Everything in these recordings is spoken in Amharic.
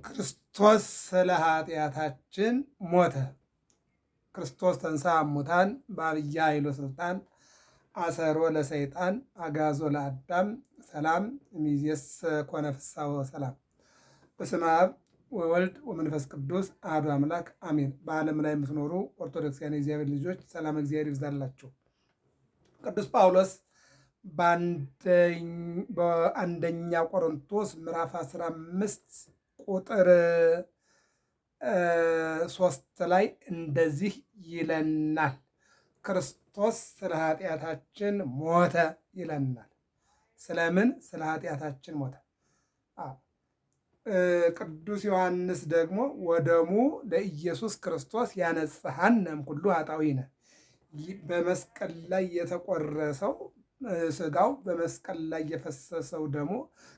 ክርስቶስ ስለ ኃጢአታችን ሞተ። ክርስቶስ ተንሥአ እሙታን በዐቢይ ኃይል ወሥልጣን አሰሮ ለሰይጣን አግዓዞ ለአዳም ሰላም እምይእዜሰ ኮነ ፍስሐ ወሰላም። በስመ አብ ወወልድ ወመንፈስ ቅዱስ አሐዱ አምላክ አሜን። በዓለም ላይ የምትኖሩ ኦርቶዶክሳውያን የእግዚአብሔር ልጆች ሰላም እግዚአብሔር ይብዛላችሁ። ቅዱስ ጳውሎስ በአንደኛ ቆሮንቶስ ምዕራፍ 15 ቁጥር 3 ላይ እንደዚህ ይለናል። ክርስቶስ ስለ ኃጢአታችን ሞተ ይለናል። ስለምን? ስለ ኃጢአታችን ሞተ። ቅዱስ ዮሐንስ ደግሞ ወደሙ ለኢየሱስ ክርስቶስ ያነጽሐነ እምኩሉ ኃጣውኢነ፣ በመስቀል ላይ የተቆረሰው ስጋው በመስቀል ላይ የፈሰሰው ደግሞ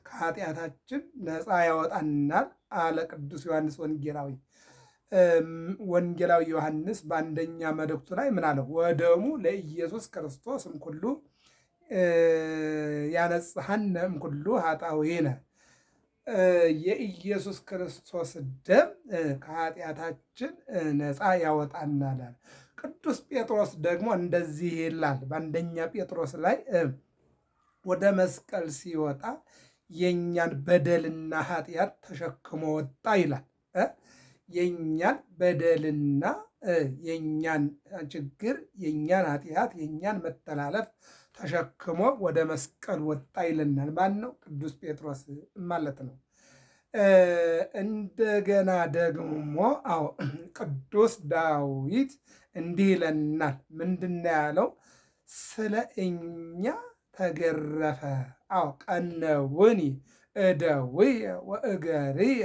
ከኃጢአታችን ነፃ ያወጣናል አለ ቅዱስ ዮሐንስ ወንጌላዊ። ወንጌላዊ ዮሐንስ በአንደኛ መልእክቱ ላይ ምን አለ? ወደሙ ለኢየሱስ ክርስቶስ እምኩሉ ያነጽሐነ እምኩሉ ኃጣውኢነ፣ የኢየሱስ ክርስቶስ ደም ከኃጢአታችን ነፃ ያወጣናል። ቅዱስ ጴጥሮስ ደግሞ እንደዚህ ይላል በአንደኛ ጴጥሮስ ላይ ወደ መስቀል ሲወጣ የእኛን በደልና ኃጢአት ተሸክሞ ወጣ ይላል። የእኛን በደልና የእኛን ችግር፣ የእኛን ኃጢአት፣ የእኛን መተላለፍ ተሸክሞ ወደ መስቀል ወጣ ይለናል። ማን ነው? ቅዱስ ጴጥሮስ ማለት ነው። እንደገና ደግሞ ቅዱስ ዳዊት እንዲህ ይለናል። ምንድን ነው ያለው? ስለ እኛ ተገረፈ፣ ቀነውኒ እደውየ ወእገርየ፣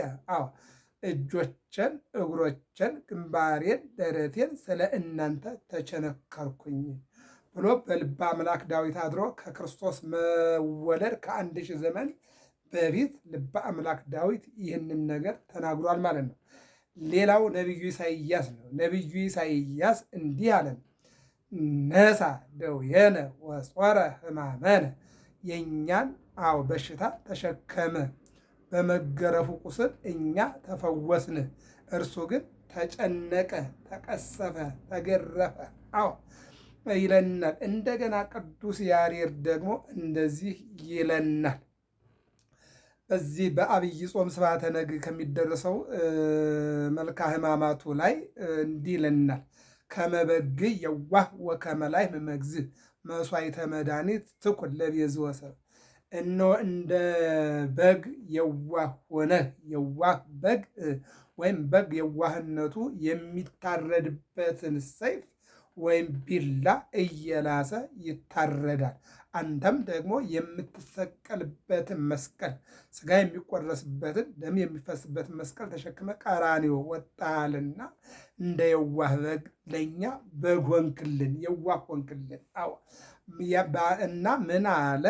እጆችን፣ እግሮችን፣ ግንባሬን፣ ደረቴን ስለ እናንተ ተቸነከርኩኝ ብሎ በልበ አምላክ ዳዊት አድሮ ከክርስቶስ መወለድ ከ1000 ዘመን በፊት ልበ አምላክ ዳዊት ይህንን ነገር ተናግሯል ማለት ነው። ሌላው ነቢዩ ኢሳይያስ ነው። ነቢዩ ኢሳይያስ እንዲህ አለን፣ ነሳ ደዌነ ወጾረ ሕማመነ፣ የእኛን በሽታ ተሸከመ፣ በመገረፉ ቁስል እኛ ተፈወስን፣ እርሱ ግን ተጨነቀ፣ ተቀሰፈ፣ ተገረፈ ይለናል። እንደገና ቅዱስ ያሬድ ደግሞ እንደዚህ ይለናል። በዚህ በዐቢይ ጾም ስብሐተ ነግ ከሚደረሰው መልክአ ሕማማቱ ላይ እንዲህ ይለናል። ከመ በግዕ የዋህ ወከመ ላሕም መግዝእ መሥዋዕተ መድኃኒት ትኩን ለቤዝወ ሰብእ፣ እነሆ እንደ በግ የዋህ ሆነህ፣ የዋህ በግ ወይም በግ የዋህነቱ የሚታረድበትን ሰይፍ ወይም ቢላ እየላሰ ይታረዳል። አንተም ደግሞ የምትሰቀልበትን መስቀል፣ ስጋ የሚቆረስበትን ደም የሚፈስበትን መስቀል ተሸክመ ቀራንዮ ወጣልና እንደ የዋህ በግ ለእኛ በግ ሆንክልን፣ የዋህ ሆንክልን። እና ምን አለ?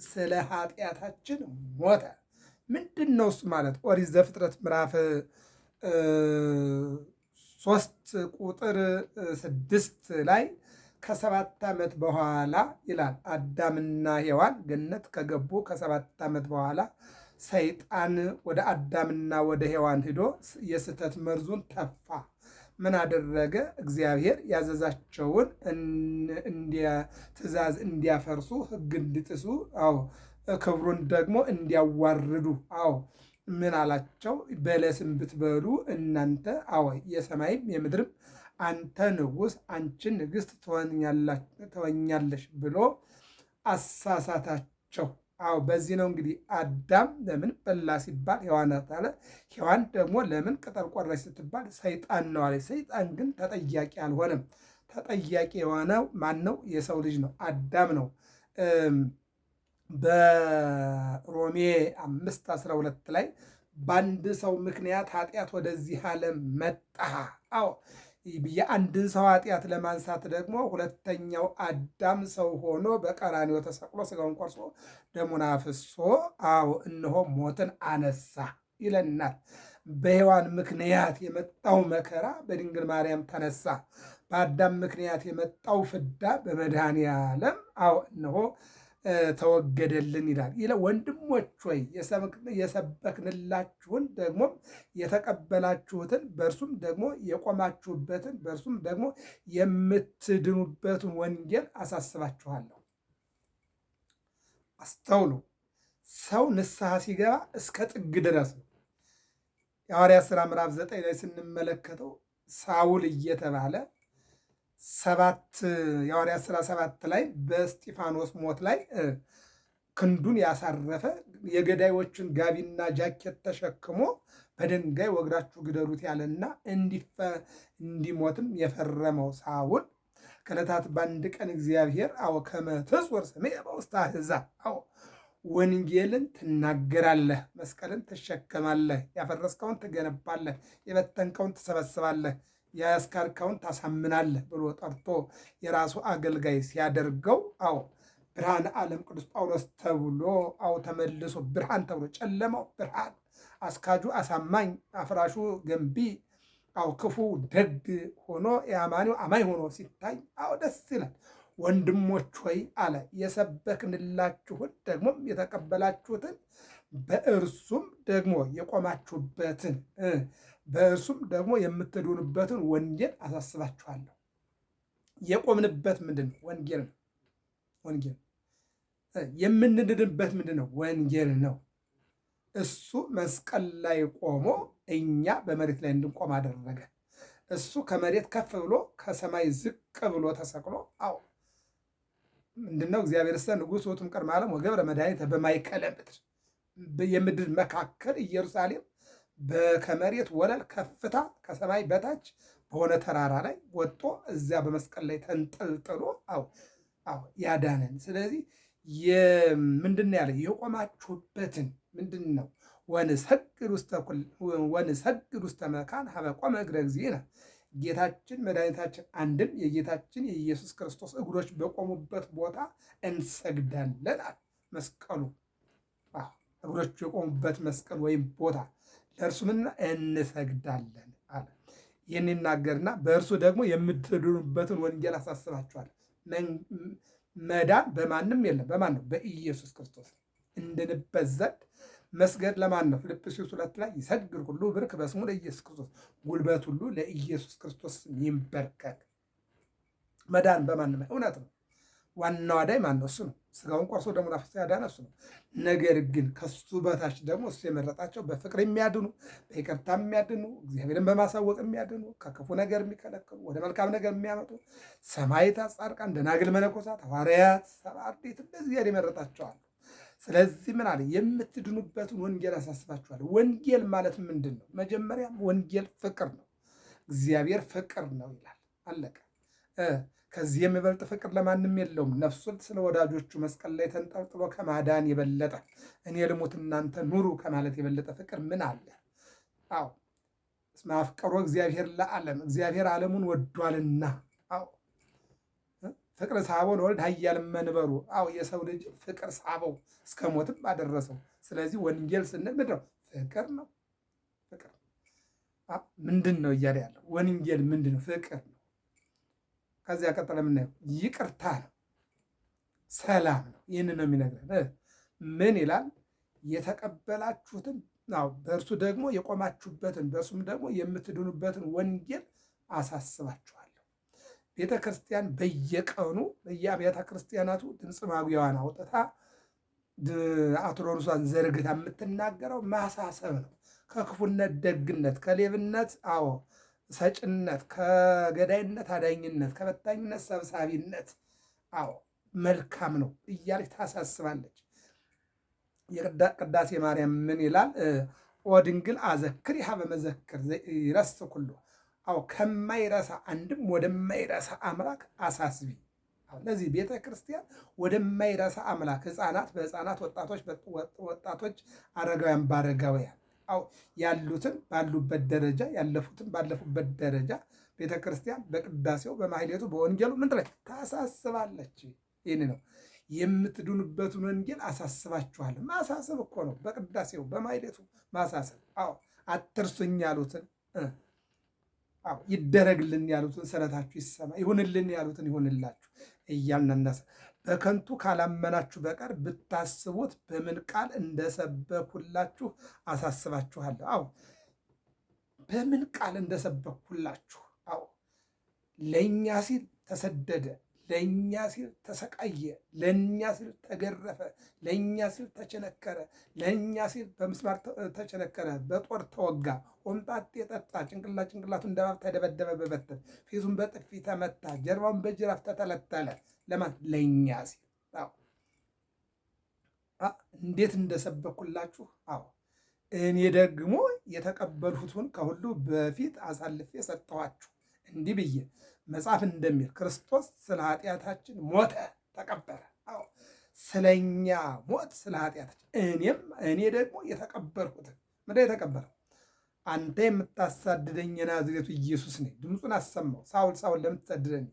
ስለ ኃጢአታችን ሞተ። ምንድን ነው እሱ ማለት? ኦሪት ዘፍጥረት ምዕራፍ 3 ቁጥር 6 ላይ ከ7 ዓመት በኋላ ይላል አዳምና ሔዋን ገነት ከገቡ ከ7 ዓመት በኋላ ሰይጣን ወደ አዳምና ወደ ሔዋን ሂዶ የስህተት መርዙን ተፋ። ምን አደረገ? እግዚአብሔር ያዘዛቸውን ትእዛዝ እንዲያፈርሱ፣ ሕግ እንዲጥሱ፣ ክብሩን ደግሞ እንዲያዋርዱ ምን አላቸው? በለስን ብትበሉ እናንተ የሰማይም የምድርም አንተ ንጉሥ፣ አንቺን ንግሥት ትሆኛለሽ ብሎ አሳሳታቸው። በዚህ ነው እንግዲህ አዳም ለምን በላ ሲባል ሔዋን አለ። ሔዋን ደግሞ ለምን ቅጠል ቆረች ስትባል ሰይጣን ነው አለ። ሰይጣን ግን ተጠያቂ አልሆነም። ተጠያቂ የሆነው ማን ነው? የሰው ልጅ ነው፣ አዳም ነው። በሮሜ 5:12 ላይ በአንድ ሰው ምክንያት ኃጢአት ወደዚህ ዓለም መጣ። የአንድን ሰው ኃጢአት ለማንሳት ደግሞ ሁለተኛው አዳም ሰው ሆኖ በቀራንዮ ተሰቅሎ ስጋውን ቆርሶ ደሙን አፍሶ እነሆ ሞትን አነሳ ይለናል። በሔዋን ምክንያት የመጣው መከራ በድንግል ማርያም ተነሳ። በአዳም ምክንያት የመጣው ፍዳ በመድኃኔ ዓለም እነሆ ተወገደልን ይላል። ወንድሞች ሆይ የሰበክንላችሁን ደግሞም የተቀበላችሁትን በእርሱም ደግሞ የቆማችሁበትን በእርሱም ደግሞ የምትድኑበትን ወንጌል አሳስባችኋለሁ። አስተውሉ። ሰው ንስሐ ሲገባ እስከ ጥግ ድረስ ነው። የሐዋርያት ሥራ ምዕራፍ 9 ላይ ስንመለከተው ሳውል እየተባለ የሐዋርያት ሥራ 7 ላይ በእስጢፋኖስ ሞት ላይ ክንዱን ያሳረፈ የገዳዮችን ጋቢና ጃኬት ተሸክሞ በድንጋይ ወግራችሁ ግደሉት ያለና እንዲሞትም የፈረመው ሳውል ከዕለታት በአንድ ቀን እግዚአብሔር ከመ ትጹር ስሜ በውስተ አሕዛብ ወንጌልን ትናገራለህ፣ መስቀልን ትሸከማለህ፣ ያፈረስከውን ትገነባለህ፣ የበተንከውን ትሰበስባለህ፣ ያስካርከውን ታሳምናለህ ብሎ ጠርቶ የራሱ አገልጋይ ሲያደርገው ብርሃነ ዓለም ቅዱስ ጳውሎስ ተብሎ ተመልሶ ብርሃን ተብሎ ጨለማው ብርሃን፣ አስካጁ አሳማኝ፣ አፍራሹ ገንቢ፣ ክፉ ደግ ሆኖ የአማኒው አማኝ ሆኖ ሲታይ ደስ ይላል። ወንድሞች ሆይ አለ የሰበክንላችሁን ደግሞም የተቀበላችሁትን በእርሱም ደግሞ የቆማችሁበትን በእርሱም ደግሞ የምትድኑበትን ወንጌል አሳስባችኋለሁ። የቆምንበት ምንድን ነው? ወንጌል ነው። ወንጌል የምንድንበት ምንድን ነው? ወንጌል ነው። እሱ መስቀል ላይ ቆሞ እኛ በመሬት ላይ እንድንቆም አደረገ። እሱ ከመሬት ከፍ ብሎ ከሰማይ ዝቅ ብሎ ተሰቅሎ ምንድነው? እግዚአብሔር ሰ ንጉሥ ወቱም ቅድመ ዓለም ወገብረ መድኃኒተ በማእከለ ምድር፣ የምድር መካከል ኢየሩሳሌም ከመሬት ወለል ከፍታ ከሰማይ በታች በሆነ ተራራ ላይ ወጥቶ እዚያ በመስቀል ላይ ተንጠልጥሎ ያዳነን። ስለዚህ ምንድን ያለ የቆማችሁበትን ምንድን ነው? ወንሰግድ ውስተ መካን ሀበ ቆመ እግረ እግዚእነ፣ ጌታችን መድኃኒታችን አንድም የጌታችን የኢየሱስ ክርስቶስ እግሮች በቆሙበት ቦታ እንሰግዳለን አለ። መስቀሉ እግሮቹ የቆሙበት መስቀል ወይም ቦታ ለእርሱ ምንና እንሰግዳለን አለ። ይህን ይናገርና በእርሱ ደግሞ የምትድኑበትን ወንጌል አሳስባችኋል። መዳን በማንም የለም። በማን ነው? በኢየሱስ ክርስቶስ እንድንበት ዘንድ መስገድ ለማን ነው? ፊልጵስዩስ 2 ላይ ይሰግድ ሁሉ ብርክ በስሙ ለኢየሱስ ክርስቶስ፣ ጉልበት ሁሉ ለኢየሱስ ክርስቶስ ይንበርከክ። መዳን በማንም እውነት ነው። ዋናው አዳኝ ማን ነው? እሱ ነው። ስጋውን ቆርሶ ደሙን አፍስሶ ያዳነ እሱ ነው። ነገር ግን ከሱ በታች ደግሞ እሱ የመረጣቸው በፍቅር የሚያድኑ፣ በይቅርታ የሚያድኑ፣ እግዚአብሔርን በማሳወቅ የሚያድኑ፣ ከክፉ ነገር የሚከለክሉ፣ ወደ መልካም ነገር የሚያመጡ ሰማዕታት፣ ጻድቃን፣ ደናግል፣ መነኮሳት፣ ሐዋርያት፣ ሰብዓ አርድእት እንደዚህ የመረጣቸዋል። ስለዚህ ምን አለ? የምትድኑበትን ወንጌል አሳስባችኋለሁ። ወንጌል ማለት ምንድን ነው? መጀመሪያም ወንጌል ፍቅር ነው። እግዚአብሔር ፍቅር ነው ይላል። አለቀ። ከዚህ የሚበልጥ ፍቅር ለማንም የለውም። ነፍሱን ስለ ወዳጆቹ መስቀል ላይ ተንጠልጥሎ ከማዳን የበለጠ እኔ ልሙት እናንተ ኑሩ ከማለት የበለጠ ፍቅር ምን አለ? እስመ አፍቀሮ እግዚአብሔር ለዓለም፣ እግዚአብሔር ዓለሙን ወዷልና። ፍቅር ሳበው ለወልድ ኃያል መንበሩ። የሰው ልጅ ፍቅር ሳበው እስከ ሞትም አደረሰው። ስለዚህ ወንጌል ስንል ምንድን ነው? ፍቅር ነው። ፍቅር ምንድን ነው እያለ ያለው? ወንጌል ምንድን ነው? ፍቅር ነው። ከዚያ ቀጥለ የምናየው ይቅርታ ነው፣ ሰላም ነው። ይህን ነው የሚነግረን። ምን ይላል? የተቀበላችሁትን በእርሱ ደግሞ የቆማችሁበትን በእርሱም ደግሞ የምትድኑበትን ወንጌል አሳስባችኋለሁ። ቤተ ክርስቲያን በየቀኑ በየአብያተ ክርስቲያናቱ ድምፅ ማጉያዋን አውጥታ አውቶሮንሷን ዘርግታ የምትናገረው ማሳሰብ ነው። ከክፉነት ደግነት፣ ከሌብነት ሰጭነት፣ ከገዳይነት አዳኝነት፣ ከበታኝነት ሰብሳቢነት መልካም ነው እያለች ታሳስባለች። የቅዳሴ ማርያም ምን ይላል? ኦ ድንግል አዘክሪ ሀበ መዘክር ይረስ ኩሉ፣ ከማይረሳ አንድም ወደማይረሳ አምላክ አሳስቢ። ለዚህ ቤተ ክርስቲያን ወደማይረሳ አምላክ ሕፃናት በሕፃናት፣ ወጣቶች አረጋውያን በአረጋውያን ያሉትን ባሉበት ደረጃ ያለፉትን ባለፉበት ደረጃ ቤተ ክርስቲያን በቅዳሴው በማሕሌቱ በወንጌሉ ምን ላይ ታሳስባለች። ይህን ነው የምትድኑበትን ወንጌል አሳስባችኋለሁ። ማሳሰብ እኮ ነው። በቅዳሴው በማሕሌቱ ማሳሰብ። አትርሱኝ ያሉትን ይደረግልን ያሉትን ስለታችሁ ይሰማ፣ ይሁንልን ያሉትን ይሁንላችሁ እያልን በከንቱ ካላመናችሁ በቀር ብታስቡት በምን ቃል እንደሰበኩላችሁ አሳስባችኋለሁ። አዎ በምን ቃል እንደሰበኩላችሁ። አዎ ለእኛ ሲል ተሰደደ፣ ለእኛ ሲል ተሰቃየ፣ ለእኛ ሲል ተገረፈ፣ ለእኛ ሲል ተቸነከረ፣ ለእኛ ሲል በምስማር ተቸነከረ፣ በጦር ተወጋ፣ ሆምጣጤ ጠጣ፣ ጭንቅላቱን እንደ እባብ ተደበደበ በበትር፣ ፊቱን በጥፊ ተመታ፣ ጀርባውን በጅራፍ ተተለተለ። ለማን? ለእኛ ሲል። እንዴት እንደሰበኩላችሁ። አዎ እኔ ደግሞ የተቀበልሁትን ከሁሉ በፊት አሳልፌ ሰጠኋችሁ እንዲህ ብዬ መጽሐፍ እንደሚል ክርስቶስ ስለ ኃጢአታችን ሞተ፣ ተቀበረ። አዎ ስለኛ ሞት፣ ስለ ኃጢአታችን እኔ ደግሞ የተቀበልሁትን ምንድን የተቀበለው? አንተ የምታሳድደኝ የናዝሬቱ ኢየሱስ ነኝ። ድምፁን አሰማው። ሳውል ሳውል ለምን ትሰድደኝ?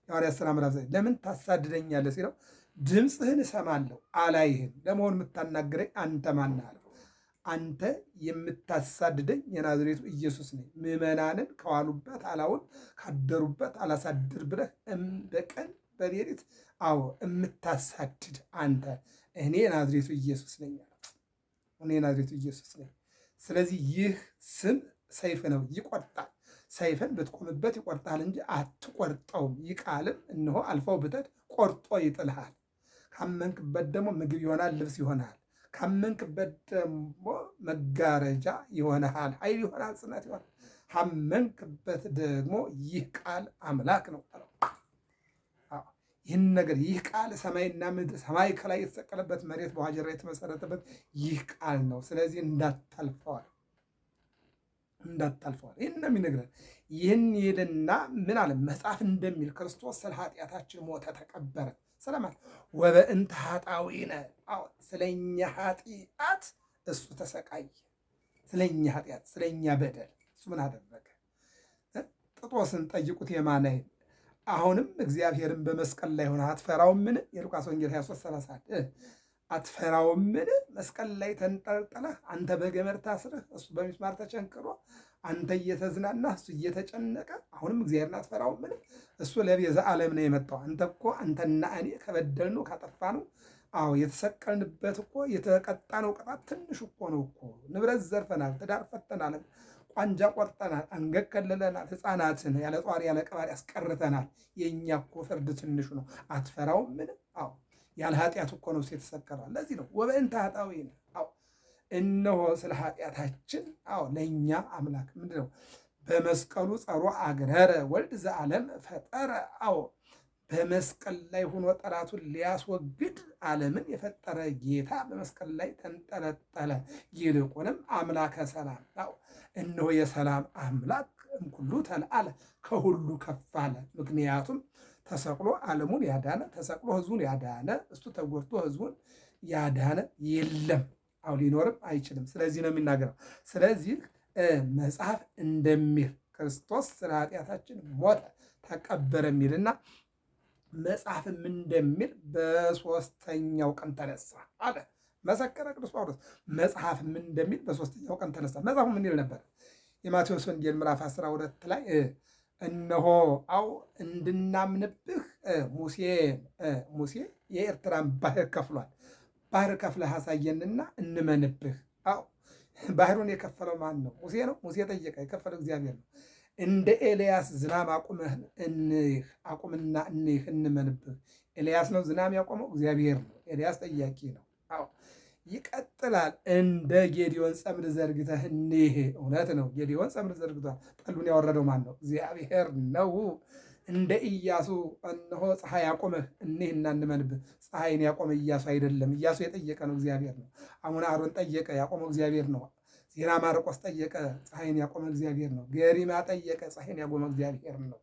የሐዋርያት ሥራ ምዕራፍ 9 ለምን ታሳድደኛለህ ሲለው ድምፅህን እሰማለሁ አላይህም፣ ለመሆን የምታናግረኝ አንተ ማን አለው። አንተ የምታሳድደኝ የናዝሬቱ ኢየሱስ ነኝ። ምዕመናንን ከዋሉበት አላውን ካደሩበት አላሳድር ብለህ በቀን በሌሊት አዎ የምታሳድድ አንተ፣ እኔ ናዝሬቱ ኢየሱስ ነኝ። እኔ ናዝሬቱ ኢየሱስ ነኝ። ስለዚህ ይህ ስም ሰይፍ ነው፣ ይቆርጣል። ሰይፍን ብትቆምበት ይቆርጣል እንጂ አትቆርጠውም። ይህ ቃልም እነሆ አልፈው ብተት ቆርጦ ይጥልሃል። ካመንክበት ደግሞ ምግብ ይሆናል፣ ልብስ ይሆናል። ካመንክበት ደግሞ መጋረጃ ይሆናል፣ ኃይል ይሆናል፣ ጽናት ይሆናል። ካመንክበት ደግሞ ይህ ቃል አምላክ ነው አለው። ይህን ነገር ይህ ቃል ሰማይና ምድር፣ ሰማይ ከላይ የተሰቀለበት መሬት በዋጀራ የተመሰረተበት ይህ ቃል ነው። ስለዚህ እንዳታልፈዋል። ይህን ነው የሚነግረን። ይህን ይልና ምን አለ? መጽሐፍ እንደሚል ክርስቶስ ስለ ኃጢአታችን ሞተ፣ ተቀበረ። ስለማለት ወበእንተ ኃጣውኢነ፣ ስለኛ ኃጢአት እሱ ተሰቃየ። ስለኛ ኃጢአት፣ ስለኛ በደል እሱ ምን አደረገ? ጥጦስን ጠይቁት የማናይን አሁንም እግዚአብሔርን በመስቀል ላይ ሆነ አትፈራውምን? የሉቃስ ወንጌል 23:31 አትፈራውምን? መስቀል ላይ ተንጠልጥለህ አንተ በገመድ ታስረህ እሱ በሚስማር ተቸንክሮ አንተ እየተዝናና እሱ እየተጨነቀ አሁንም እግዚአብሔርን አትፈራውምን? እሱ ለቤዛ ዓለም ነው የመጣው። አንተ እኮ አንተና እኔ ከበደልነው ካጠፋነው፣ አዎ የተሰቀልንበት እኮ የተቀጣነው ቅጣት ትንሽ እኮ ነው እኮ። ንብረት ዘርፈናል፣ ትዳር ፈተናል፣ ቋንጃ ቆርጠናል፣ አንገት ከልለናል፣ ሕፃናትን ያለ ጧሪ ያለ ቀባሪ ያስቀርተናል። የእኛ እኮ ፍርድ ትንሹ ነው። አትፈራውምን? አዎ ያለ ኃጢአት እኮ ነው የተሰቀለው። ለዚህ ነው ወበእንተ ኃጣውኢነ፣ አዎ እነሆ ስለ ኃጢአታችን፣ አዎ ለእኛ አምላክ ምንድን ነው በመስቀሉ ጸሮ አግረረ ወልድ ዘዓለም ፈጠረ። አዎ በመስቀል ላይ ሆኖ ጠላቱን ሊያስወግድ ዓለምን የፈጠረ ጌታ በመስቀል ላይ ተንጠለጠለ። ይልቁንም አምላከ ሰላም፣ አዎ እነሆ የሰላም አምላክ እምኩሉ ተለዓለ፣ ከሁሉ ከፍ አለ። ምክንያቱም ተሰቅሎ ዓለሙን ያዳነ፣ ተሰቅሎ ህዝቡን ያዳነ፣ እሱ ተጎድቶ ህዝቡን ያዳነ የለም፣ አዎ ሊኖርም አይችልም። ስለዚህ ነው የሚናገረው። ስለዚህ መጽሐፍ እንደሚል ክርስቶስ ስለ ኃጢአታችን ሞተ ተቀበረ የሚልና መጽሐፍም እንደሚል በሦስተኛው ቀን ተነሳ አለ። መሰከረ ቅዱስ ጳውሎስ። መጽሐፍም እንደሚል በሦስተኛው ቀን ተነሳ። መጽሐፉ ምን ይል ነበር? የማቴዎስ ወንጌል ምዕራፍ 12 ላይ እነሆ አው እንድናምንብህ ሙሴ የኤርትራን ባህር ከፍሏል። ባህር ከፍለህ አሳየንና እንመንብህ። አው ባህሩን የከፈለው ማን ነው? ሙሴ ነው። ሙሴ ጠየቀ፣ የከፈለው እግዚአብሔር ነው። እንደ ኤልያስ ዝናብ አቁምና እንይህ እንመንብህ። ኤልያስ ነው ዝናብ ያቆመው? እግዚአብሔር ነው። ኤልያስ ጠያቂ ነው። አዎ ይቀጥላል። እንደ ጌዲዮን ጸምድ ዘርግተህ እንይህ። እውነት ነው። ጌዲዮን ጸምድ ዘርግቷል። ጠሉን ያወረደው ማን ነው? እግዚአብሔር ነው። እንደ ኢያሱ እነሆ ፀሐይ ያቆመህ እንይህና እንመንብህ። ፀሐይን ያቆመ ኢያሱ አይደለም። ኢያሱ የጠየቀ ነው፣ እግዚአብሔር ነው። አሁን አሮን ጠየቀ፣ ያቆመው እግዚአብሔር ነው። ዜና ማርቆስ ጠየቀ፣ ፀሐይን ያቆመ እግዚአብሔር ነው። ገሪማ ጠየቀ፣ ፀሐይን ያቆመ እግዚአብሔር ነው።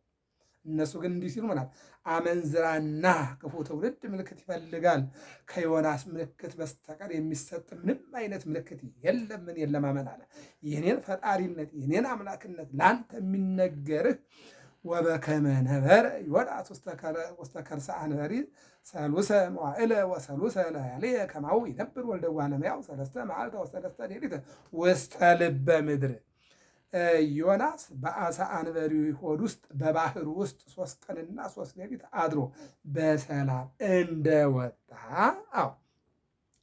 እነሱ ግን እንዲህ ሲሉ ምናል አመንዝራና ክፉ ትውልድ ምልክት ይፈልጋል፣ ከዮናስ ምልክት በስተቀር የሚሰጥ ምንም አይነት ምልክት የለም። ምን የለም አመን አለ። የኔን ፈጣሪነት የኔን አምላክነት ለአንተ የሚነገርህ ወበከመ ነበረ ዮናስ ውስተ ከርሰ አንበሪ ሰሉሰ መዋዕለ ወሰሉሰ ለያልየ ከማሁ ይነብር ወልደ እጓለ እመሕያው ሰለስተ መዓልተ ወሰለስተ ሌሊተ ውስተ ልበ ምድር። ዮናስ በአሳ አንበሪ ሆድ ውስጥ በባህር ውስጥ 3 ቀንና 3 ሌሊት አድሮ በሰላም እንደወጣ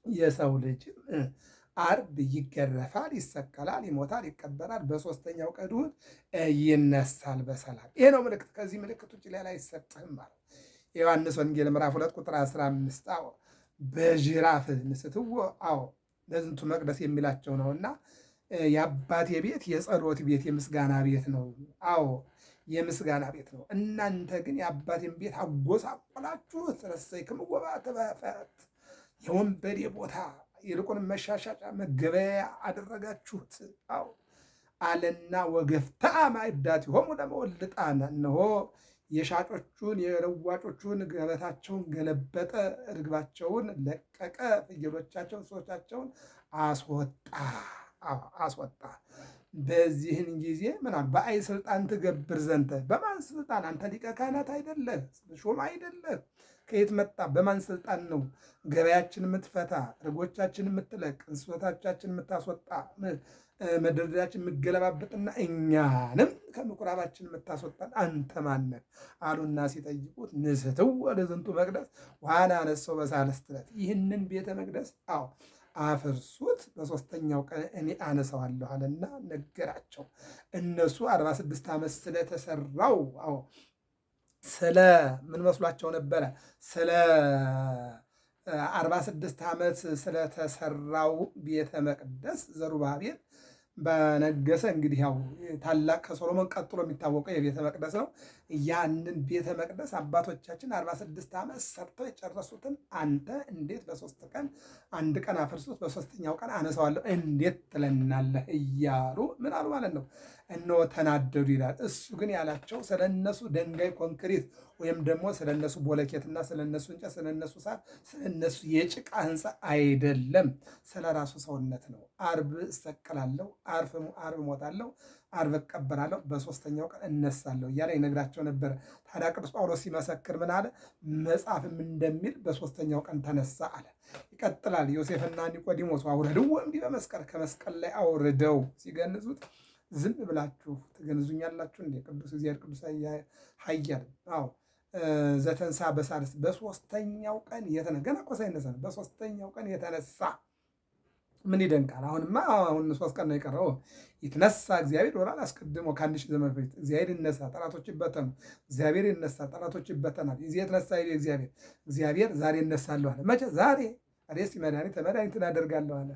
የሰው ልጅም ዓርብ ይገረፋል፣ ይሰቀላል፣ ይሞታል፣ ይቀበራል፣ በሦስተኛው ቀን ይነሳል በሰላም። ይሄ ነው ምልክት። ከዚህ ምልክት ውጭ ሌላ አይሰጥህም ማለት የዮሐንስ ወንጌል ምዕራፍ 2 ቁጥር 15 በጅራፍ ንስትዎ ለዝንቱ መቅደስ የሚላቸው ነውና የአባቴ ቤት የጸሎት ቤት የምስጋና ቤት ነው። የምስጋና ቤት ነው። እናንተ ግን የአባቴን ቤት አጎሳቆላችሁት። ረሰይክሙ ወበአትባፈት የወንበዴ ቦታ ይልቁንም መሻሻጫ መገበያ አደረጋችሁት አለና ወገፍታ ማዕዳቲሆሙ ለመወልጣን እነሆ የሻጮቹን የለዋጮቹን ገበታቸውን ገለበጠ፣ ርግባቸውን ለቀቀ፣ ፍየሎቻቸውን ሰዎቻቸውን አስወጣ። በዚህን ጊዜ ምናል በአይ ስልጣን ትገብር ዘንተ በማን ስልጣን? አንተ ሊቀ ካህናት አይደለህ፣ ሹም አይደለህ። ከየት መጣ? በማን ስልጣን ነው ገበያችን የምትፈታ፣ ርጎቻችን የምትለቅ፣ እንስሶቻችን የምታስወጣ፣ መደርደሪያችን የምገለባበጥና እኛንም ከምኩራባችን የምታስወጣን አንተ ማነህ አሉና ሲጠይቁት ንስትው ወደ ዝንቱ መቅደስ ዋና አነሰው በሳልስት ዕለት ይህንን ቤተ መቅደስ አፍርሱት በሦስተኛው ቀን እኔ አነሳዋለሁ አለና ነገራቸው። እነሱ 46 ዓመት ስለተሰራው ስለ ምን መስሏቸው ነበረ? ስለ 46 ዓመት ስለተሰራው ቤተ መቅደስ ዘሩባቤል በነገሰ እንግዲህ ታላቅ ከሶሎሞን ቀጥሎ የሚታወቀው የቤተ መቅደስ ነው። ያንን ቤተ መቅደስ አባቶቻችን 46 ዓመት ሰርተው የጨረሱትን አንተ እንዴት በ3 ቀን አንድ ቀን አፍርሱት በሦስተኛው ቀን አነሳዋለሁ እንዴት ትለናለህ እያሉ ምን አሉ ማለት ነው። እነሆ ተናደዱ ይላል። እሱ ግን ያላቸው ስለነሱ ድንጋይ ኮንክሪት ወይም ደግሞ ስለነሱ ቦለኬትና ስለነሱ እንጨት ስለነሱ ሳር ስለነሱ የጭቃ ህንፃ አይደለም፣ ስለ ራሱ ሰውነት ነው። ዓርብ እሰቀላለሁ፣ ዓርብ እሞታለሁ፣ ዓርብ እቀበራለሁ፣ በሦስተኛው ቀን እነሳለሁ እያለ ይነግራቸው ነበር። ታዲያ ቅዱስ ጳውሎስ ሲመሰክር ምን አለ? መጽሐፍም እንደሚል በሦስተኛው ቀን ተነሳ አለ። ይቀጥላል። ዮሴፍና ኒቆዲሞስ አውረድው እንዲህ በመስቀል ከመስቀል ላይ አውርደው ሲገንዙት ዝም ብላችሁ ትገንዙኛላችሁ እንዴ? ቅዱስ እግዚአብሔር ቅዱስ ኃያል ዘተንሳ በሳልስት በሦስተኛው ቀን ገና እኮ ሳይነሳ ነው። በሦስተኛው ቀን የተነሳ ምን ይደንቃል? አሁን 3 ቀን ነው የቀረው። ይትነሳ እግዚአብሔር ወራል አስቀድሞ ከ1000 ዘመን በፊት እግዚአብሔር ይነሳ፣ ጠላቶች ይበተኑ። እግዚአብሔር ይነሳ፣ ጠላቶች ይበተናል። ይዜ የተነሳ እግዚአብሔር ዛሬ እነሳለሁ አለ። መቼ? ዛሬ አሬስ መድኃኒትን አደርጋለሁ አለ።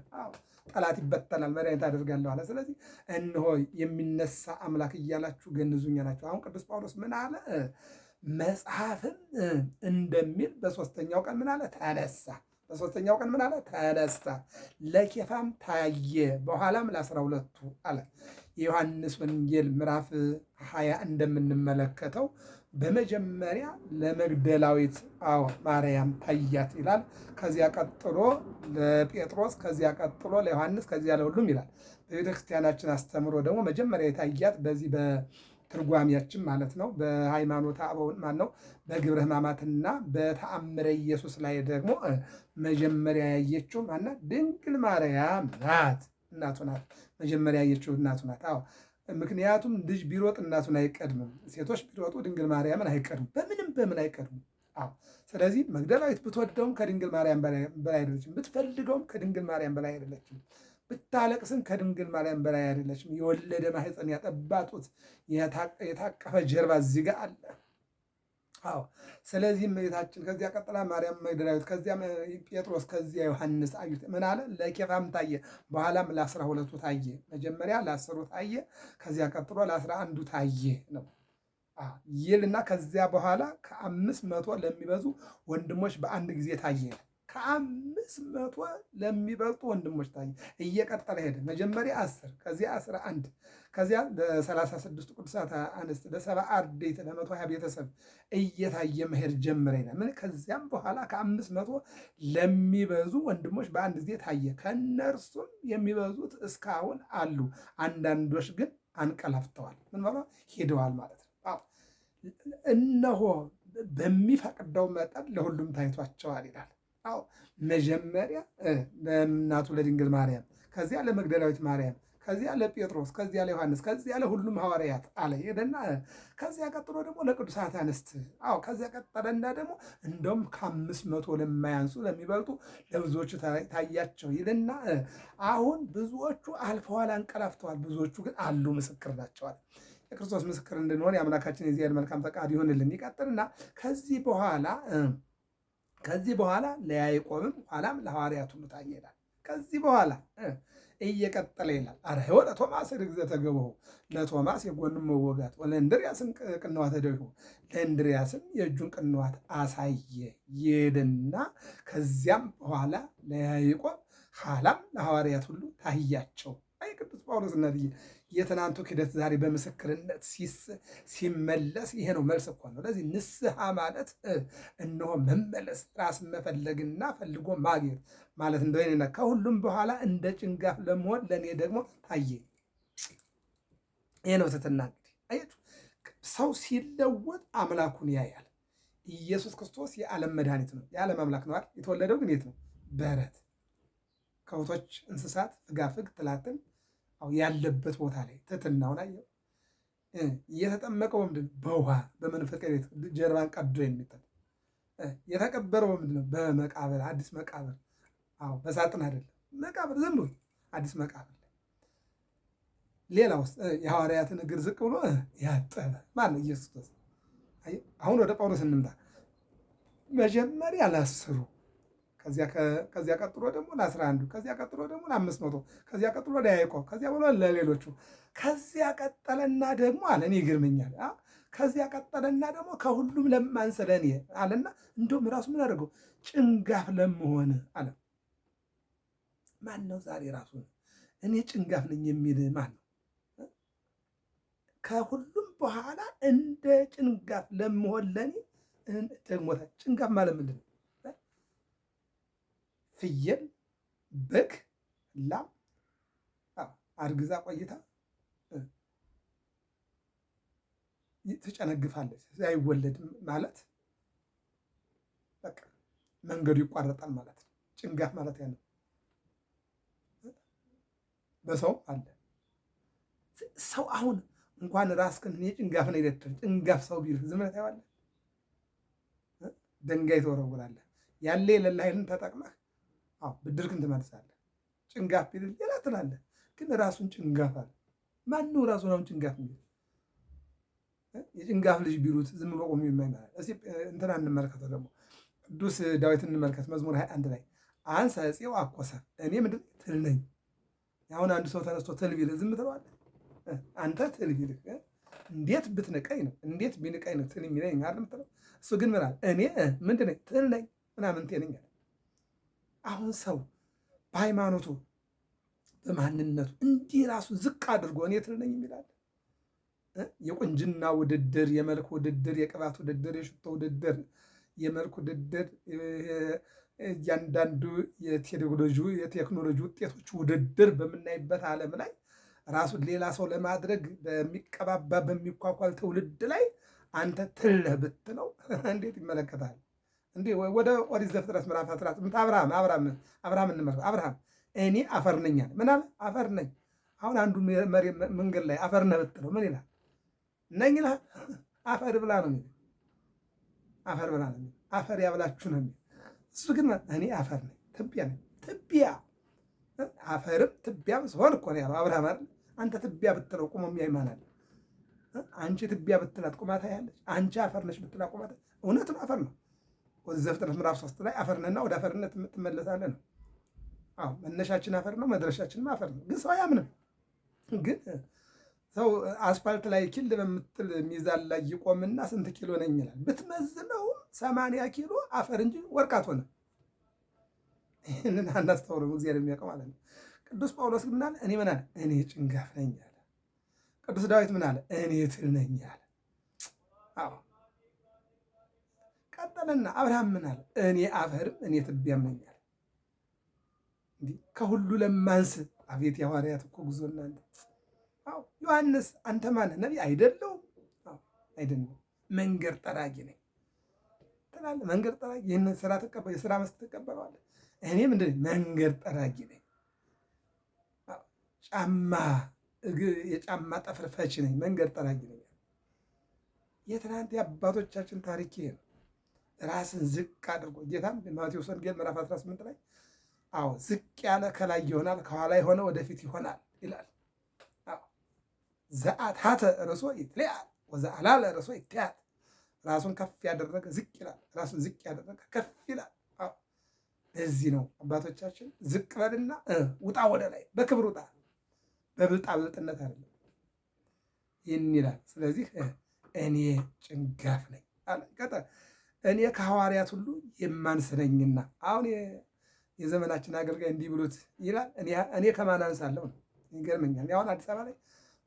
ጠላት ይበተናል፣ መድኃኒት አደርጋለሁ አለ። ስለዚህ እነሆ የሚነሳ አምላክ እያላችሁ ገንዙኝ አላቸው። አሁን ቅዱስ ጳውሎስ ምን አለ? መጽሐፍም እንደሚል በሦስተኛው ቀን ምን አለ? ተነሳ። በሦስተኛው ቀን ምን አለ? ተነሳ። ለኬፋም ታየ፣ በኋላም ለ12ቱ አለ። የዮሐንስ ወንጌል ምዕራፍ 20 እንደምንመለከተው በመጀመሪያ ለመግደላዊት ማርያም ታያት ይላል። ከዚያ ቀጥሎ ለጴጥሮስ፣ ከዚያ ቀጥሎ ለዮሐንስ፣ ከዚያ ለሁሉም ይላል። በቤተክርስቲያናችን አስተምሮ ደግሞ መጀመሪያ የታያት በዚህ በትርጓሚያችን ማለት ነው በሃይማኖተ አበው ማነው በግብረ ሕማማትና በተአምረ ኢየሱስ ላይ ደግሞ መጀመሪያ ያየችው ማናት? ድንግል ማርያም ናት። እናቱ ናት። መጀመሪያ ያየችው እናቱ ናት። ምክንያቱም ልጅ ቢሮጥ እናቱን አይቀድምም። ሴቶች ቢሮጡ ድንግል ማርያምን አይቀድም፣ በምን አይቀድም። ስለዚህ መግደላዊት ብትወደውም ከድንግል ማርያም በላይ አይደለችም፣ ብትፈልገውም ከድንግል ማርያም በላይ አይደለችም፣ ብታለቅስም ከድንግል ማርያም በላይ አይደለችም። የወለደ ማህፀን ያጠባጡት የታቀፈ ጀርባ እዚህ ጋር አለ። ስለዚህ እመቤታችን ከዚያ ቀጥላ ማርያም መግደላዊት፣ ከዚያ ጴጥሮስ፣ ከዚያ ዮሐንስ አዩት። ምን አለ? ለኬፋም ታየ፣ በኋላም ለ12ቱ ታየ። መጀመሪያ ለ10ቱ ታየ፣ ከዚያ ቀጥሎ ለ11ዱ ታየ ነው ይልና ከዚያ በኋላ ከ500 ለሚበዙ ወንድሞች በአንድ ጊዜ ታየ። ከ500 ለሚበልጡ ወንድሞች ታየ። እየቀጠለ ሄደ። መጀመሪያ 10፣ ከዚያ 11፣ ከዚያ ለ36 ቅዱሳት አንስት፣ ለ70 አርድእት፣ ለ120 ቤተሰብ እየታየ መሄድ ጀመረ ይላል። ከዚያም በኋላ ከ500 ለሚበዙ ወንድሞች በአንድ ጊዜ ታየ። ከእነርሱም የሚበዙት እስካሁን አሉ፣ አንዳንዶች ግን አንቀላፍተዋል። ምን ማለት ሄደዋል ማለት ነው። እነሆ በሚፈቅደው መጠን ለሁሉም ታይቷቸዋል ይላል። መጀመሪያ ለእናቱ ለድንግል ማርያም፣ ከዚያ ለመግደላዊት ማርያም፣ ከዚያ ለጴጥሮስ፣ ከዚያ ለዮሐንስ፣ ከዚያ ለሁሉም ሐዋርያት አለ ሄደና ከዚያ ቀጥሎ ደግሞ ለቅዱሳት አንስት። አዎ ከዚያ ቀጠለና ደግሞ እንደውም ከ500 ለማያንሱ ለሚበልጡ ለብዙዎቹ ታያቸው ይልና አሁን ብዙዎቹ አልፈዋል፣ አንቀላፍተዋል፣ ብዙዎቹ ግን አሉ፣ ምስክር ናቸዋል። የክርስቶስ ምስክር እንድንሆን የአምላካችን የእግዚአብሔር መልካም ፈቃድ ይሆንልን። ይቀጥልና ከዚህ በኋላ ለያዕቆብም ኋላም ለሐዋርያት ሁሉ ታየ ይላል። ከዚህ በኋላ እየቀጠለ ይላል። አርኅዮ ለቶማስ ርግዘተ ገቦሁ፣ ለቶማስ የጎኑን መወጋት፣ ወለእንድርያስም ቅንዋተ እደዊሁ፣ ለእንድርያስም የእጁን ቅንዋት አሳየ ይልና ከዚያም በኋላ ለያዕቆብ ኋላም ለሐዋርያት ሁሉ ታያቸው። አይ ቅዱስ ጳውሎስ እናትዬ የትናንቱ ክደት ዛሬ በምስክርነት ሲመለስ ይሄ ነው መልስ እኮ ነው። ለዚህ ንስሐ ማለት እነሆ መመለስ፣ ራስን መፈለግና ፈልጎ ማግኘት ማለት እንደሆነ ከሁሉም በኋላ እንደ ጭንጋፍ ለመሆን ለእኔ ደግሞ ታየ። ይሄ ነው ትሕትና። እንግዲህ አያችሁ ሰው ሲለወጥ አምላኩን ያያል። ኢየሱስ ክርስቶስ የዓለም መድኃኒት ነው፣ የዓለም አምላክ ነው አይደል? የተወለደው ግን የት ነው? በረት ከብቶች፣ እንስሳት፣ ፍጋፍግ፣ ትላትን ያለበት ቦታ ላይ ትሕትናውን አየው። የተጠመቀው ምንድን ነው? በውሃ በመንፈቀ ሌሊት ጀርባን ቀዶ የሚጥል የተቀበረው ምንድን ነው? በመቃብር አዲስ መቃብር። አዎ በሳጥን አይደለም መቃብር፣ ዝም ብሎ አዲስ መቃብር። ሌላ ውስጥ የሐዋርያትን እግር ዝቅ ብሎ ያጠበ ማን ነው? ኢየሱስ ክርስቶስ። አሁን ወደ ጳውሎስ እንምጣ። መጀመሪያ ለ10 ከዚያ ቀጥሎ ደግሞ ለ11 ከዚያ ቀጥሎ ደግሞ ለ500 ከዚያ ቀጥሎ ለያዕቆብ ከዚያ ብሎ ለሌሎቹ ከዚያ ቀጠለና ደግሞ አለ እኔ ይገርመኛል። ከዚያ ቀጠለና ደግሞ ከሁሉም ለማንስ ለእኔ አለና እንደውም ራሱ ምን አደረገው? ጭንጋፍ ለመሆን አለ። ማን ነው ዛሬ ራሱ እኔ ጭንጋፍ ነኝ የሚል ማን ነው? ከሁሉም በኋላ እንደ ጭንጋፍ ለመሆን ለእኔ ደግሞ ጭንጋፍ ማለት ምንድን ነው? ፍየል፣ በግ፣ ላም አርግዛ ቆይታ ትጨነግፋለች። አይወለድም ማለት በቃ መንገዱ ይቋረጣል ማለት ነው። ጭንጋፍ ማለት ያ ነው። በሰው አለ ሰው አሁን እንኳን ራስህን እኔ ጭንጋፍ ነኝ ልትል ጭንጋፍ ሰው ቢልህ ዝም ብለህ ታየዋለህ። ድንጋይ ትወረውራለህ። ያለ የሌለ ኃይልን ተጠቅመህ ብድርክን ትመልሳለህ። ጭንጋፍ ቢልህ ሌላ ትላለህ። ግን ራሱን ጭንጋፍ አለ። ማነው ራሱን አሁን ጭንጋፍ የሚል? የጭንጋፍ ልጅ ቢሉት ዝም ብሎ ቆሞ የማይመራ እንትና እንመልከተው ደግሞ ቅዱስ ዳዊት እንመልከት። መዝሙር 21 ላይ አንሰ ዕፄው አኮሰ፣ እኔ ምንድን ትል ነኝ። አሁን አንድ ሰው ተነስቶ ትል ቢልህ ዝም ትለዋለህ? አንተ ትል ቢልህ እንዴት ብትንቀኝ ነው እንዴት ቢንቀኝ ነው ትል የሚለኝ አይደል የምትለው? እሱ ግን ምን አለ? እኔ ምንድን ነኝ? ትል ነኝ ምናምን ነኝ አለ። አሁን ሰው በሃይማኖቱ በማንነቱ እንዲህ ራሱ ዝቅ አድርጎ እኔ ትል ነኝ የሚላል። የቁንጅና ውድድር፣ የመልክ ውድድር፣ የቅባት ውድድር፣ የሽቶ ውድድር፣ የመልክ ውድድር፣ እያንዳንዱ የቴክኖሎጂ ውጤቶች ውድድር በምናይበት ዓለም ላይ ራሱን ሌላ ሰው ለማድረግ በሚቀባባ በሚኳኳል ትውልድ ላይ አንተ ትልህ ብትለው እንዴት ይመለከታል? እንዲህ ወደ ኦሪት ዘፍጥረት ምዕራፍ 18 አብርሃም እንመልከት። አብርሃም እኔ አፈር ነኝ አለ። ምን አለ? አፈር ነኝ። አሁን አንዱ መንገድ ላይ አፈር ነህ ብትለው ምን ይላል? ነኝ ይልሃል። አፈር ብላ ነው የሚለው። አፈር ብላ ነው የሚለው። አፈር ያብላችሁ ነው የሚለው። እሱ ግን እኔ አፈር ነኝ፣ ትቢያ ነኝ። ትቢያ አፈርም ትቢያም ስሆን እኮ ነው ያለው አብርሃም አይደል? አንተ ትቢያ ብትለው ቁሞ የሚያይማናል። አንቺ ትቢያ ብትላት ቁማታ ያለች፣ አንቺ አፈር ነሽ ብትላት ቁማታ። እውነት ነው፣ አፈር ነው። ወደ ዘፍጥረት ምዕራፍ 3 ላይ አፈርነና ወደ አፈርነት ትመለሳለህ ነው። አዎ መነሻችን አፈር ነው፣ መድረሻችንም አፈር ነው። ግን ሰው አያምንም። ግን ሰው አስፋልት ላይ ኪል በምትል ሚዛን ላይ ይቆምና ስንት ኪሎ ነኝ ይላል። ብትመዝነውም 80 ኪሎ አፈር እንጂ ወርቅ አትሆንም። ይህንን አናስተውልም። እግዚአብሔር የሚያውቀው ማለት ነው። ቅዱስ ጳውሎስ ምን አለ? እኔ ምን አለ? እኔ ጭንጋፍ ነኝ አለ። ቅዱስ ዳዊት ምን አለ? እኔ ትል ነኝ አለ። አዎ ቀጠለና አብርሃም ምን አለ? እኔ አፈርም እኔ ትቢያም ነኝ አለ። እንዲህ ከሁሉ ለማንስ አቤት የሐዋርያት እኮ ጉዞ እናንተ። አዎ ዮሐንስ አንተ ማነህ? ነቢይ አይደለሁም። አዎ አይደለም፣ መንገድ ጠራጊ ነኝ ትላለህ። መንገድ ጠራጊ ይህንን ስራ የስራ መስክ ትቀበለዋለህ። እኔ ምንድን ነኝ? መንገድ ጠራጊ ነኝ። የጫማ ጠፍር ፈች ነኝ፣ መንገድ ጠራጊ ነኝ። የትናንት የአባቶቻችን ታሪክ ይሄ ነው። ራስን ዝቅ አድርጎ ጌታም ማቴዎስ ወንጌል ምዕራፍ 18 ላይ አዎ ዝቅ ያለ ከላይ ይሆናል፣ ከኋላ የሆነ ወደፊት ይሆናል ይላል። ዘአታተ ርእሶ ይትለዓል ወዘአላለ ርእሶ ይትያት። ራሱን ከፍ ያደረገ ዝቅ ይላል፣ ራሱን ዝቅ ያደረገ ከፍ ይላል። ለዚህ ነው አባቶቻችን ዝቅ በልና ውጣ ወደ ላይ በክብር ውጣ፣ በብልጣብልጥነት አይደለም ይህን ይላል። ስለዚህ እኔ ጭንጋፍ ነኝ አለ። እኔ ከሐዋርያት ሁሉ የማንስ ነኝና። አሁን የዘመናችን አገልጋይ እንዲህ ብሎት ይላል፣ እኔ ከማን አንሳለሁ ነው። ይገርመኛል። አሁን አዲስ አበባ ላይ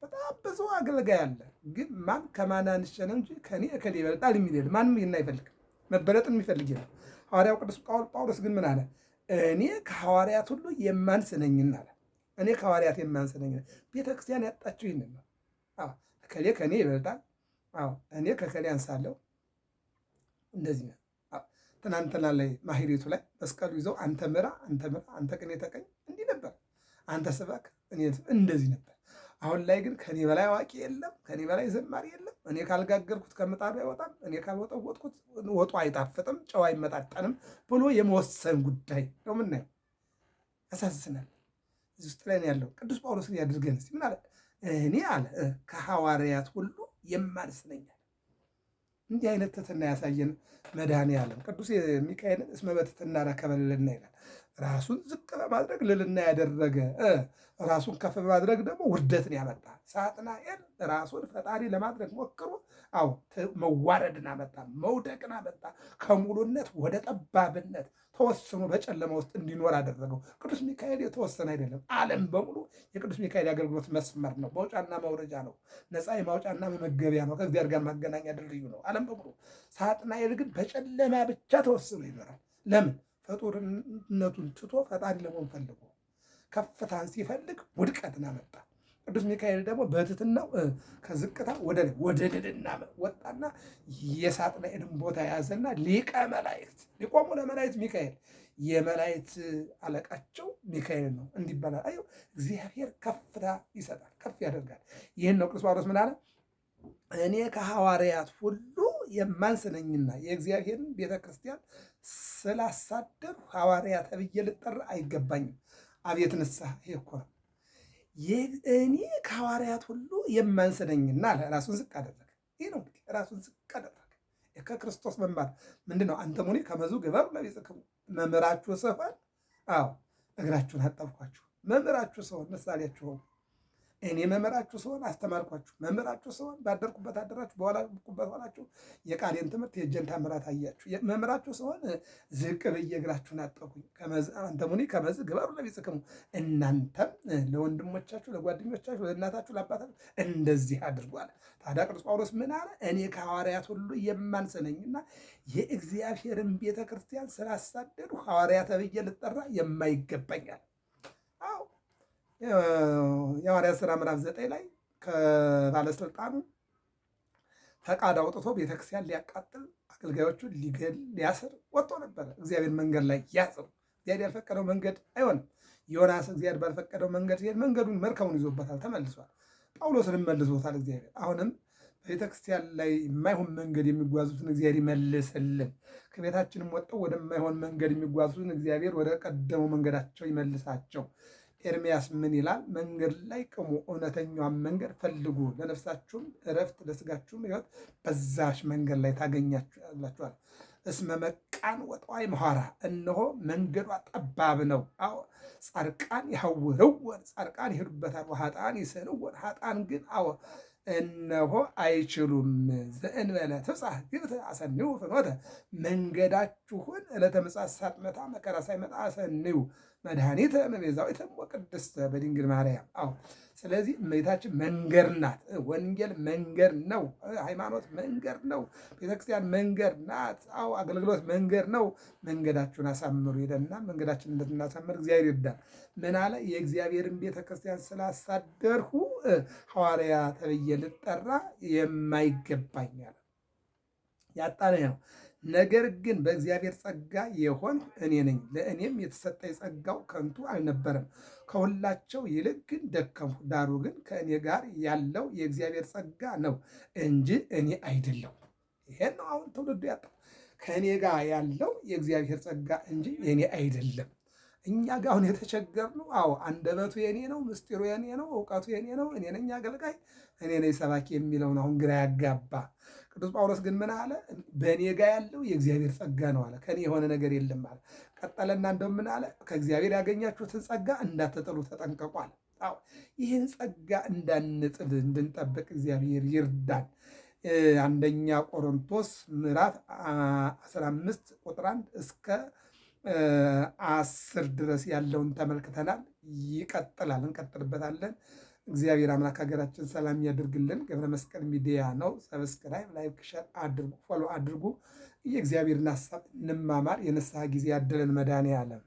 በጣም ብዙ አገልጋይ አለ፣ ግን ማን ከማን አንሼ ነው እንጂ ከኔ እከሌ ይበልጣል የሚል የለም። ማንም ይህን አይፈልግም፣ መበለጥን የሚፈልግ የለም። ሐዋርያው ቅዱስ ጳውሎስ ግን ምን አለ? እኔ ከሐዋርያት ሁሉ የማንስ ነኝና አለ። እኔ ከሐዋርያት የማንስ ነኝና። ቤተክርስቲያን ያጣችው ይህንን ነው። እከሌ ከኔ ይበልጣል፣ እኔ ከከሌ አንሳለሁ። እንደዚህ ነው። ትናንትና ላይ ማህሌቱ ላይ መስቀሉ ይዘው አንተ ምራ፣ አንተ ምራ፣ አንተ ቅኔ ተቀኝ፣ እንዲህ ነበር። አንተ ስበክ፣ እኔ እንደዚህ ነበር። አሁን ላይ ግን ከኔ በላይ አዋቂ የለም፣ ከኔ በላይ ዘማሪ የለም። እኔ ካልጋገርኩት ከምጣዱ አይወጣም፣ እኔ ካልወጠወጥኩት ወጡ አይጣፍጥም፣ ጨው አይመጣጠንም ብሎ የመወሰን ጉዳይ ነው የምናየው። ያሳዝናል። እዚህ ውስጥ ላይ ነው ያለው። ቅዱስ ጳውሎስን ያድርገን። ምን አለ? እኔ አለ ከሐዋርያት ሁሉ የማንስ ነኝ። እንዲህ አይነት ትሕትና ያሳየን መድኃኔዓለም ቅዱስ ሚካኤልን እስመ በትሕትና ረከበ ልዕልና ይላል። ራሱን ዝቅ በማድረግ ልዕልና ያደረገ፣ ራሱን ከፍ በማድረግ ደግሞ ውርደትን ያመጣ ሳጥናኤል ራሱን ፈጣሪ ለማድረግ ሞክሮ መዋረድን አመጣ፣ መውደቅን አመጣ። ከሙሉነት ወደ ጠባብነት ተወስኖ በጨለማ ውስጥ እንዲኖር አደረገው። ቅዱስ ሚካኤል የተወሰነ አይደለም። ዓለም በሙሉ የቅዱስ ሚካኤል የአገልግሎት መስመር ነው። መውጫና መውረጃ ነው። ነፃ የማውጫና መመገቢያ ነው። ከእግዚአብሔር ጋር ማገናኛ ድልድዩ ነው ዓለም በሙሉ። ሳጥናኤል ግን በጨለማ ብቻ ተወስኖ ይኖራል። ለምን? ፍጡርነቱን ትቶ ፈጣሪ ለመሆን ፈልጎ ከፍታን ሲፈልግ ውድቀትን አመጣ። ቅዱስ ሚካኤል ደግሞ በትሕትናው ከዝቅታ ወደ ልዕልና ወጣና የሳጥናኤልን ቦታ ያዘና ሊቀ መላእክት፣ ሊቆሙ ለመላእክት ሚካኤል፣ የመላእክት አለቃቸው ሚካኤል ነው እንዲባላል። አየው፣ እግዚአብሔር ከፍታ ይሰጣል፣ ከፍ ያደርጋል። ይህን ነው ቅዱስ ጳውሎስ ምን አለ? እኔ ከሐዋርያት ሁሉ የማንስ ነኝና የእግዚአብሔርን ቤተክርስቲያን ስላሳደርሁ ሐዋርያ ተብዬ ልጠራ አይገባኝም። አቤት ንስሐ! ይሄ እኮ ነው። እኔ ከሐዋርያት ሁሉ የማንስ ነኝና አለ። ራሱን ዝቅ አደረገ። ይህ ነው እንግዲህ ራሱን ዝቅ አደረገ። ከክርስቶስ መማር ምንድን ነው? አንትሙኒ ከመዙ ግበሩ ለቤጽክሙ፣ መምህራችሁ ስሆን እግራችሁን አጠብኳችሁ። መምህራችሁ ስሆን ምሳሌያችሁ ሆኑ። እኔ መምህራችሁ ስሆን አስተማርኳችሁ። መምህራችሁ ስሆን ባደርኩበት አደራችሁ፣ በዋልኩበት ዋላችሁ። የቃሌን ትምህርት የእጄን ታምራት አያችሁ። መምህራችሁ ስሆን ዝቅ ብዬ እግራችሁን አጠብኩኝ። አንትሙኒ ከመዝ ግበሩ ለቤጽክሙ፣ እናንተም ለወንድሞቻችሁ፣ ለጓደኞቻችሁ፣ ለእናታችሁ፣ ለአባታችሁ እንደዚህ አድርጓል። ታዲያ ቅዱስ ጳውሎስ ምን አለ? እኔ ከሐዋርያት ሁሉ የማንስ ነኝና የእግዚአብሔርን ቤተ ክርስቲያን ስላሳደዱ ሐዋርያ ተብዬ ልጠራ የማይገባኛል። የሐዋርያት ሥራ ምዕራፍ 9 ላይ ከባለስልጣኑ ፈቃድ አውጥቶ ቤተክርስቲያን ሊያቃጥል፣ አገልጋዮቹን ሊገል፣ ሊያስር ወጥቶ ነበረ። እግዚአብሔር መንገድ ላይ ያስር። እግዚአብሔር ያልፈቀደው መንገድ አይሆንም። ዮናስ እግዚአብሔር ባልፈቀደው መንገድ ሲሄድ መንገዱን መርከቡን ይዞበታል፣ ተመልሷል። ጳውሎስንም መልሶታል እግዚአብሔር። አሁንም በቤተክርስቲያን ላይ የማይሆን መንገድ የሚጓዙትን እግዚአብሔር ይመልስልን። ከቤታችንም ወጥተው ወደማይሆን መንገድ የሚጓዙትን እግዚአብሔር ወደ ቀደመው መንገዳቸው ይመልሳቸው። ኤርምያስ ምን ይላል? መንገድ ላይ ቅሙ፣ እውነተኛዋን መንገድ ፈልጉ፣ ለነፍሳችሁም እረፍት ለስጋችሁም ሕይወት በዛች መንገድ ላይ ታገኛላችኋል። እስመ መቃን ወጠዋይ መኋራ፣ እነሆ መንገዷ ጠባብ ነው። ጻድቃን ይሐውርወን፣ ጻድቃን ይሄዱበታል። ወኃጥአን ይስሕንወን፣ ኃጥአን ግን እነሆ አይችሉም። ዘእንበለ ትብጻሕ ግብተ አሰንዩ ፍኖተ፣ መንገዳችሁን ዕለተ ምጽአት ሳትመጣ መከራ ሳይመጣ አሰንዩ። መድኃኒተ እመቤዛዊተ ወቅድስተ በድንግል ማርያም። ስለዚህ እመቤታችን መንገድ ናት። ወንጌል መንገድ ነው። ሃይማኖት መንገድ ነው። ቤተክርስቲያን መንገድ ናት። አገልግሎት መንገድ ነው። መንገዳችሁን አሳምሩ ይለና መንገዳችን እንድናሳምር እግዚአብሔር ይርዳል። ምን አለ? የእግዚአብሔርን ቤተክርስቲያን ስላሳደርሁ ሐዋርያ ተብዬ ልጠራ የማይገባኝ አለ። ያጣነ ነው። ነገር ግን በእግዚአብሔር ጸጋ የሆንሁ እኔ ነኝ። ለእኔም የተሰጠኝ ጸጋው ከንቱ አልነበረም፣ ከሁላቸው ይልቅ ግን ደከምሁ። ዳሩ ግን ከእኔ ጋር ያለው የእግዚአብሔር ጸጋ ነው እንጂ እኔ አይደለሁ። ይሄን ነው አሁን ትውልዱ ያጣው። ከእኔ ጋር ያለው የእግዚአብሔር ጸጋ እንጂ የኔ አይደለም። እኛ ጋር አሁን የተቸገርነው፣ አዎ አንደበቱ የኔ ነው፣ ምስጢሩ የኔ ነው፣ እውቀቱ የኔ ነው፣ እኔ ነኝ አገልጋይ፣ እኔ ነኝ ሰባኪ የሚለውን አሁን ግራ ያጋባ። ቅዱስ ጳውሎስ ግን ምን አለ? በእኔ ጋር ያለው የእግዚአብሔር ጸጋ ነው አለ። ከኔ የሆነ ነገር የለም አለ። ቀጠለና እንደው ምን አለ? ከእግዚአብሔር ያገኛችሁትን ጸጋ እንዳትጥሉ ተጠንቀቁ አለ። አዎ ይህን ጸጋ እንዳንጥል እንድንጠብቅ እግዚአብሔር ይርዳን። አንደኛ ቆሮንቶስ ምዕራፍ 15 ቁጥር 1 እስከ 10 ድረስ ያለውን ተመልክተናል። ይቀጥላል፣ እንቀጥልበታለን። እግዚአብሔር አምላክ ሀገራችን ሰላም ያድርግልን። ገብረ መስቀል ሚዲያ ነው። ሰብስክራይብ፣ ላይክ፣ ሸር አድርጉ፣ ፎሎ አድርጉ። የእግዚአብሔርን ሀሳብ እንማማር። የንስሐ ጊዜ ያደለን መድኃኔዓለም